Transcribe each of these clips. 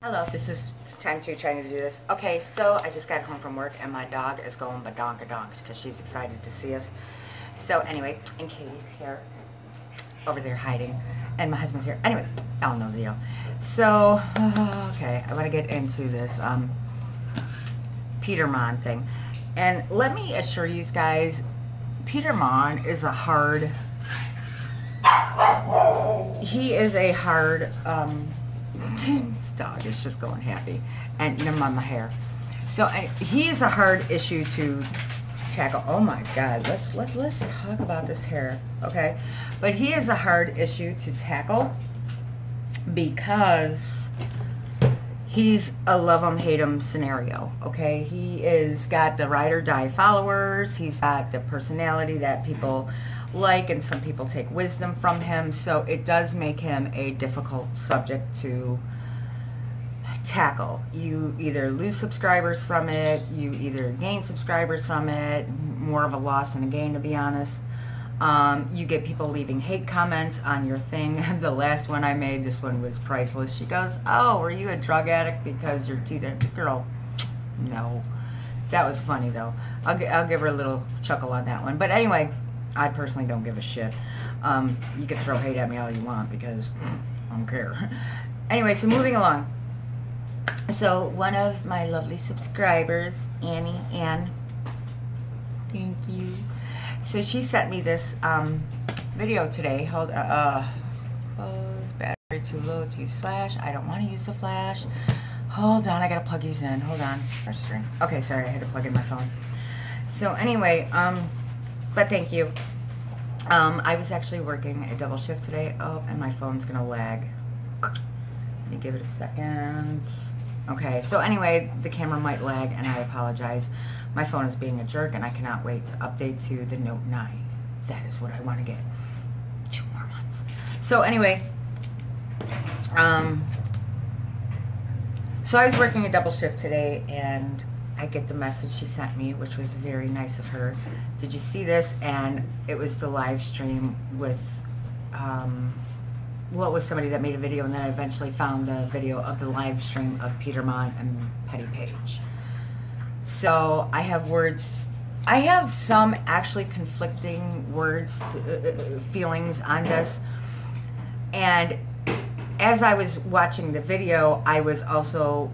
Hello, this is time 2 trying to do this. Okay, so I just got home from work and my dog is going badonkadonks because she's excited to see us. So anyway, and Katie's here, over there hiding, and my husband's here. Anyway, I don't know the deal. So, okay, I want to get into this Peter Monn thing. And let me assure you guys, Peter Monn is a hard, he is a hard, dog is just going happy, and never mind my hair. So he is a hard issue to tackle. Oh my God, let's talk about this hair, okay? But he is a hard issue to tackle because he's a love him hate him scenario, okay? He is got the ride or die followers. He's got the personality that people like, and some people take wisdom from him. So it does make him a difficult subject to tackle. You either lose subscribers from it, you either gain subscribers from it, more of a loss than a gain, to be honest. You get people leaving hate comments on your thing. The last one I made, this one was priceless. She goes, "Oh, were you a drug addict because your teeth are..." Girl, no. That was funny though. I'll give her a little chuckle on that one. But anyway, I personally don't give a shit. You can throw hate at me all you want because I don't care. Anyway, so moving along. So one of my lovely subscribers, Ann, thank you. So she sent me this video today. Hold battery too low to use flash. I don't want to use the flash. Hold on, I gotta plug these in. Hold on. Okay, sorry, I had to plug in my phone. So anyway, but thank you. I was actually working a double shift today. Oh, and my phone's gonna lag. Let me give it a second. Okay, so anyway, the camera might lag, and I apologize. My phone is being a jerk, and I cannot wait to update to the Note 9. That is what I want to get. 2 more months. So anyway, so I was working a double shift today, and I get the message she sent me, which was very nice of her. Did you see this? And it was the live stream with, well, it was somebody that made a video, and then I eventually found the video of the live stream of Peter Monn and Petty Page. So I have words, I have some actually conflicting words, feelings on this. And as I was watching the video, I was also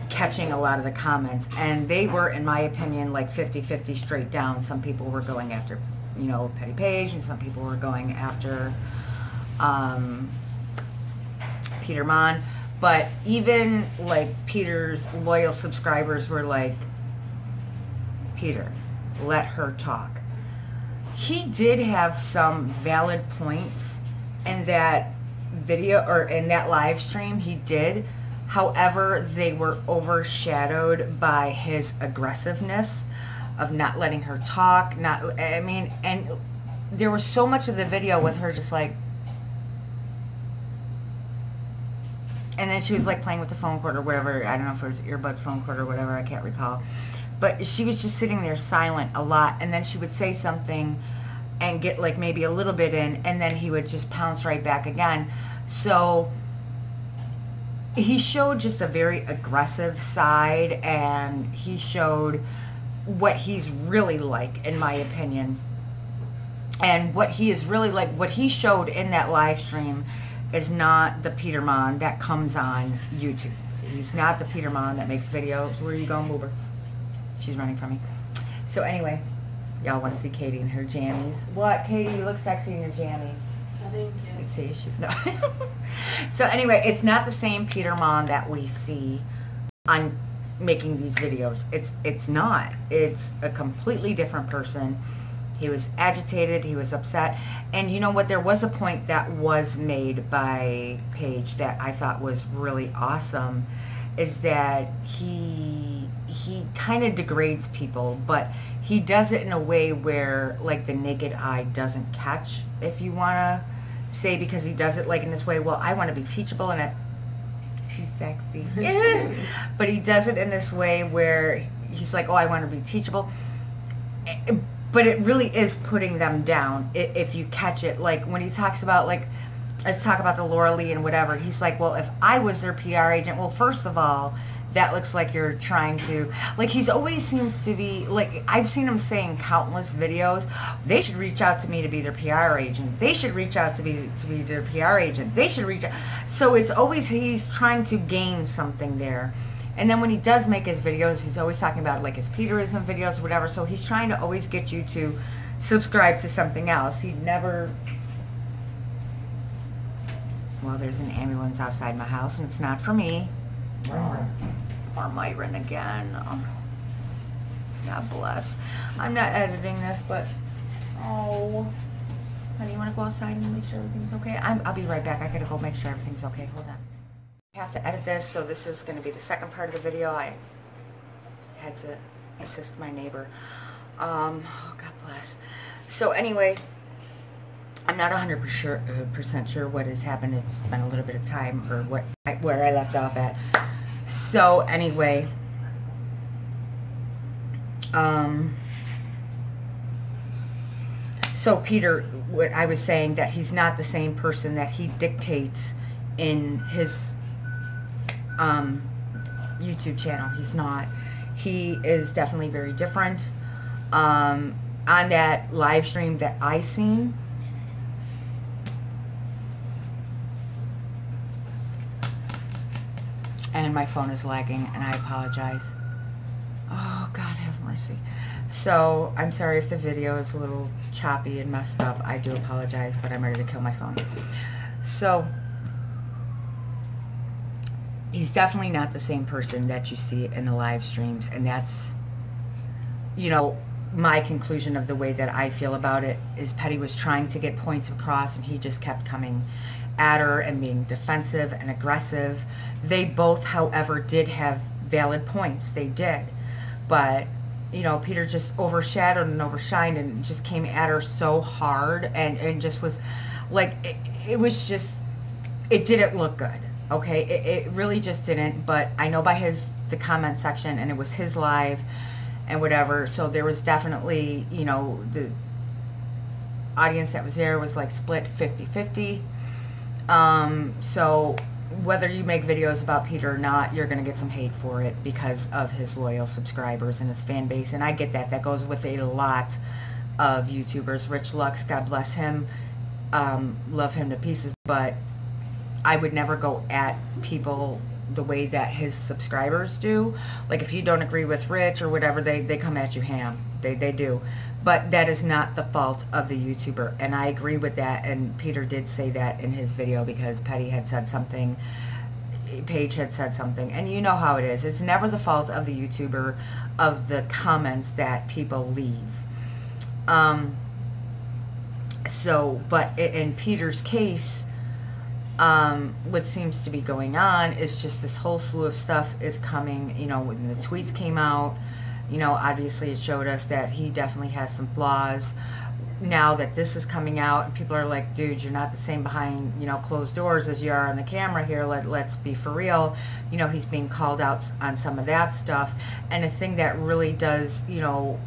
catching a lot of the comments, and they were, in my opinion, like 50-50 straight down. Some people were going after, you know, Petty Page, and some people were going after Peter Monn. But even like Peter's loyal subscribers were like, Peter, let her talk. He did have some valid points in that video, or in that live stream. He did. However, they were overshadowed by his aggressiveness of not letting her talk. I mean, and there was so much of the video with her just like, and then she was like playing with the phone cord or whatever. I don't know if it was earbuds, phone cord, or whatever. I can't recall. But she was just sitting there silent a lot. And then she would say something and get like maybe a little bit in, and then he would just pounce right back again. So he showed just a very aggressive side, and he showed what he's really like, in my opinion. And what he is really like, what he showed in that live stream, is not the Peter Monn that comes on YouTube. He's not the Peter Monn that makes videos. Where are you going, Boober? She's running from me. So anyway, y'all want to see Katie in her jammies. What, Katie? You look sexy in your jammies. Thank you. You see, no. So anyway, it's not the same Peter Monn that we see on making these videos. It's not. It's a completely different person. He was agitated, he was upset, and you know what, there was a point that was made by Paige that I thought was really awesome, is that he kind of degrades people, but he does it in a way where like the naked eye doesn't catch, if you want to say, because he does it like in this way, well, I want to be teachable, and too sexy. But he does it in this way where he's like, oh, I want to be teachable. But it really is putting them down if you catch it. Like when he talks about like let's talk about the Laura Lee and whatever. He's like, well, if I was their PR agent, well, first of all, that looks like you're trying to, like, he's always seems to be, like, I've seen him say in countless videos, they should reach out to me to be their PR agent. They should reach out to be their PR agent. They should reach out. So it's always, he's trying to gain something there. And then when he does make his videos, he's always talking about, like, his Peterism videos, whatever. So he's trying to always get you to subscribe to something else. He never... Well, there's an ambulance outside my house, and it's not for me. Or Myron again. Oh, God bless. I'm not editing this, but... Oh. Honey, you want to go outside and make sure everything's okay? I'll be right back. I gotta go make sure everything's okay. Hold on. I have to edit this, so this is going to be the second part of the video. I had to assist my neighbor. Oh, God bless. So anyway, I'm not 100% sure what has happened. It's been a little bit of time, or where I left off at. So anyway, so Peter, what I was saying, that he's not the same person that he dictates in his YouTube channel. He's not. He is definitely very different. On that live stream that I seen, and my phone is lagging, and I apologize. Oh, God have mercy. So, I'm sorry if the video is a little choppy and messed up. I do apologize, but I'm ready to kill my phone. So, he's definitely not the same person that you see in the live streams, and that's, you know, my conclusion of the way that I feel about it is Petty was trying to get points across, and he just kept coming at her and being defensive and aggressive. They both, however, did have valid points. They did. But, you know, Peter just overshadowed and overshined and just came at her so hard, and just was like, it was just, it didn't look good. Okay, it really just didn't. But I know by the comment section, and it was his live and whatever, so there was definitely, you know, the audience that was there was like split 50-50. So whether you make videos about Peter or not, you're going to get some hate for it because of his loyal subscribers and his fan base, and I get that. That goes with a lot of YouTubers. Rich Lux, God bless him, love him to pieces, but I would never go at people the way that his subscribers do. Like, if you don't agree with Rich or whatever, they come at you ham. They do. But that is not the fault of the YouTuber, and I agree with that, and Peter did say that in his video because Petty had said something, Paige had said something, and you know how it is. It's never the fault of the YouTuber, of the comments that people leave. So, but in Peter's case, what seems to be going on is just this whole slew of stuff is coming, you know, when the tweets came out, you know, obviously it showed us that he definitely has some flaws. Now that this is coming out, and people are like, dude, you're not the same behind, you know, closed doors as you are on the camera here. Let's be for real. You know, he's being called out on some of that stuff. And the thing that really does, you know,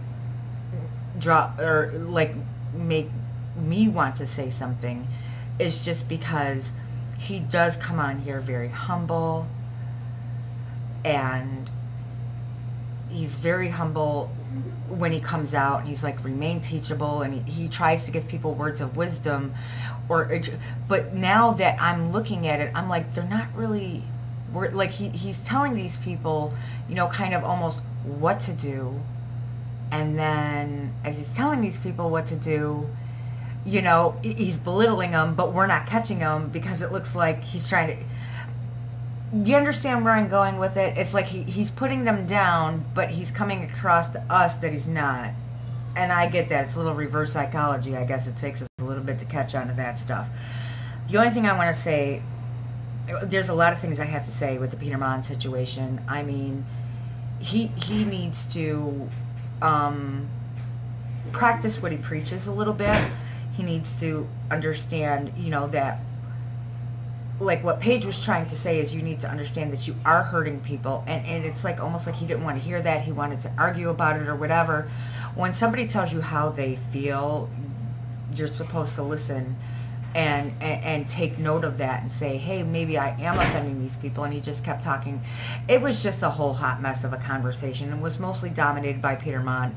drop or like make me want to say something is just because he does come on here very humble, and he's very humble when he comes out, and he's like, remain teachable, and he tries to give people words of wisdom, but now that I'm looking at it, I'm like, they're not really, like, he's telling these people, you know, kind of almost what to do, and then as he's telling these people what to do, you know, he's belittling them, but we're not catching him because it looks like he's trying to... You understand where I'm going with it? It's like he's putting them down, but he's coming across to us that he's not. And I get that. It's a little reverse psychology. I guess it takes us a little bit to catch on to that stuff. The only thing I want to say, there's a lot of things I have to say with the Peter Monn situation. I mean, he needs to practice what he preaches a little bit. He needs to understand, you know, that, like what Paige was trying to say is you need to understand that you are hurting people, and it's like almost like he didn't want to hear that. He wanted to argue about it or whatever. When somebody tells you how they feel, you're supposed to listen and take note of that and say, hey, maybe I am offending these people. And he just kept talking. It was just a whole hot mess of a conversation, and was mostly dominated by Peter Monn.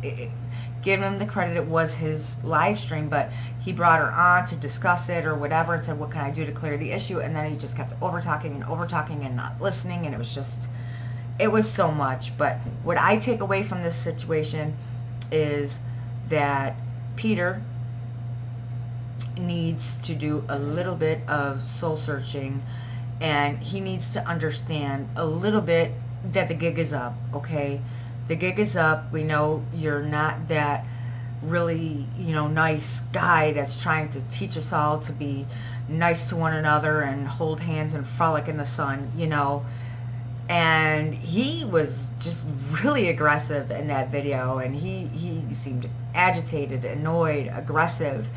Give him the credit, it was his live stream, but he brought her on to discuss it or whatever and said, what can I do to clear the issue? And then he just kept over talking and not listening, and it was so much. But what I take away from this situation is that Peter needs to do a little bit of soul searching, and he needs to understand a little bit that the gig is up, okay? The gig is up. We know you're not that really, nice guy that's trying to teach us all to be nice to one another and hold hands and frolic in the sun, And he was just really aggressive in that video, and he seemed agitated, annoyed, aggressive.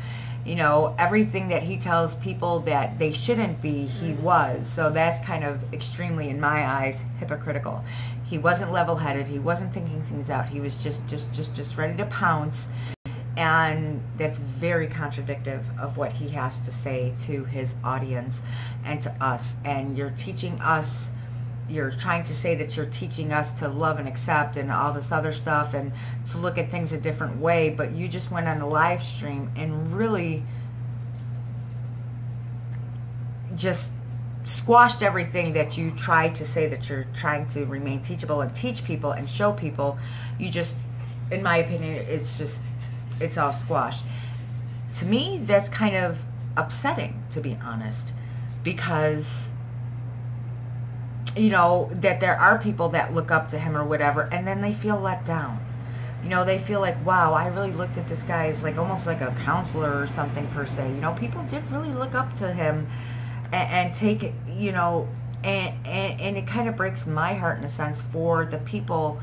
Everything that he tells people that they shouldn't be, he was. So that's kind of extremely, in my eyes, hypocritical. He wasn't level-headed. He wasn't thinking things out. He was just ready to pounce. And that's very contradictive of what he has to say to his audience and to us. And you're teaching us, you're trying to say that you're teaching us to love and accept and all this other stuff and to look at things a different way, but you just went on a live stream and really just squashed everything that you tried to say, that you're trying to remain teachable and teach people and show people. You just, in my opinion, it's all squashed. To me, that's kind of upsetting, to be honest, because that there are people that look up to him or whatever, and then they feel let down. They feel like, wow, I really looked at this guy as like almost like a counselor or something per se. People did really look up to him and take it, and it kind of breaks my heart in a sense for the people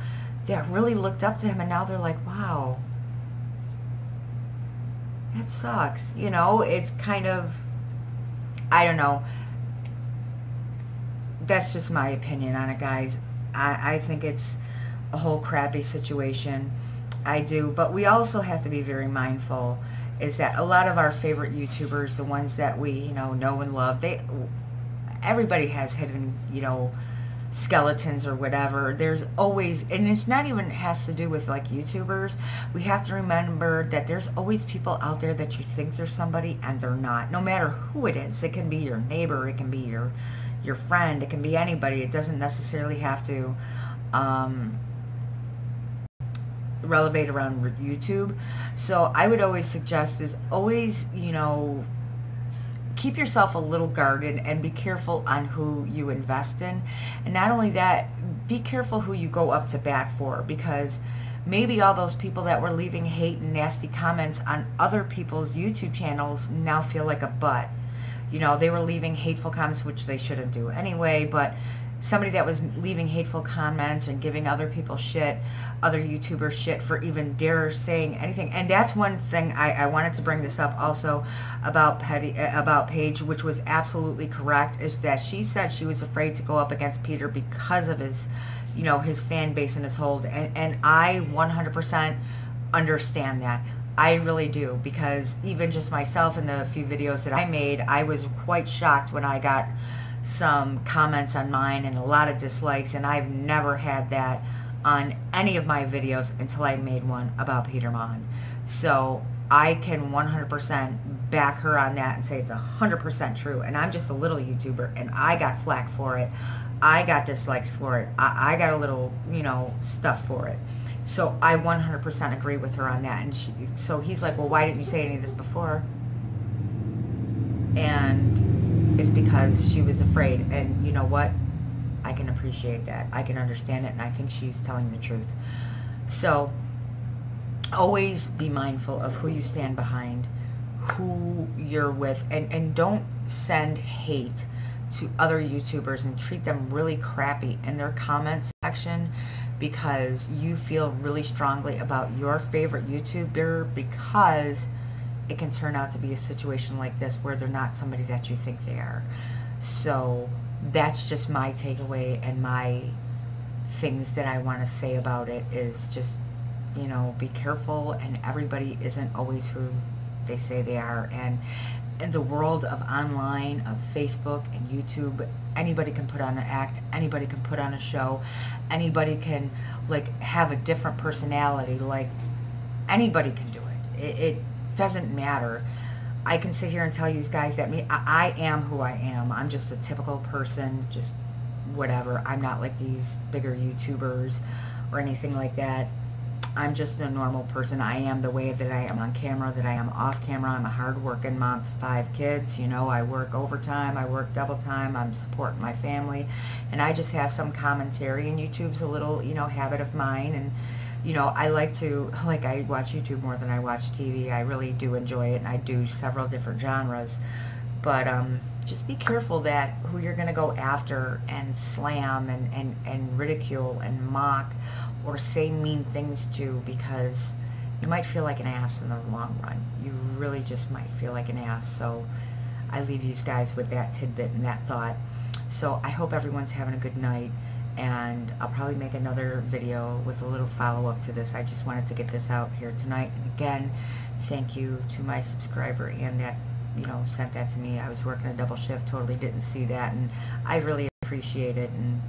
that really looked up to him, and now they're like, wow, that sucks. It's kind of, I don't know. That's just my opinion on it, guys. I think it's a whole crappy situation. I do. But we also have to be very mindful is that a lot of our favorite YouTubers, the ones that we, know and love, everybody has hidden, skeletons or whatever. There's always, and it's not even has to do with like YouTubers. We have to remember that there's always people out there that you think they're somebody and they're not. No matter who it is. It can be your neighbor. It can be your friend. It can be anybody. It doesn't necessarily have to relevate around YouTube. So I would always suggest is always, keep yourself a little guarded and be careful on who you invest in. And not only that, be careful who you go up to bat for, because maybe all those people that were leaving hate and nasty comments on other people's YouTube channels now feel like a butt. They were leaving hateful comments, which they shouldn't do anyway, but somebody that was leaving hateful comments and giving other people shit, other YouTubers shit for even dare saying anything. And that's one thing I wanted to bring this up also about Paige, which was absolutely correct, is that she said she was afraid to go up against Peter because of his, his fan base and his hold. And I 100% understand that. I really do, because even just myself in the few videos that I made, I was quite shocked when I got some comments on mine and a lot of dislikes, and I've never had that on any of my videos until I made one about Peter Monn. So I can 100% back her on that and say it's 100% true. And I'm just a little YouTuber, and I got flack for it. I got dislikes for it. I got a little, stuff for it. So I 100% agree with her on that. And so he's like, well, why didn't you say any of this before? And it's because she was afraid. And you know what? I can appreciate that. I can understand it. And I think she's telling the truth. So always be mindful of who you stand behind, who you're with, and don't send hate to other YouTubers and treat them really crappy in their comments section because you feel really strongly about your favorite YouTuber, because it can turn out to be a situation like this where they're not somebody that you think they are. So that's just my takeaway, and my things that I want to say about it is just, be careful, and everybody isn't always who they say they are. And in the world of online, of Facebook and YouTube, anybody can put on an act, anybody can put on a show, anybody can like have a different personality, like anybody can do it. It doesn't matter. I can sit here and tell you guys that I am who I am. I'm just a typical person, just whatever. I'm not like these bigger YouTubers or anything like that. I'm just a normal person. I am the way that I am on camera, that I am off camera. I'm a hard-working mom to 5 kids. You know, I work overtime, I work double time, I'm supporting my family, and I just have some commentary, and YouTube's a little, you know, habit of mine, and, you know, I like to, like, I watch YouTube more than I watch TV. I really do enjoy it, and I do several different genres, but, just be careful that who you're going to go after and slam and ridicule and mock or say mean things to, because you might feel like an ass in the long run. You really just might feel like an ass. So I leave you guys with that tidbit and that thought. So I hope everyone's having a good night, and I'll probably make another video with a little follow-up to this. I just wanted to get this out here tonight. And again, thank you to my subscriber and that, you know, sent that to me. I was working a double shift, totally didn't see that, and I really appreciate it. And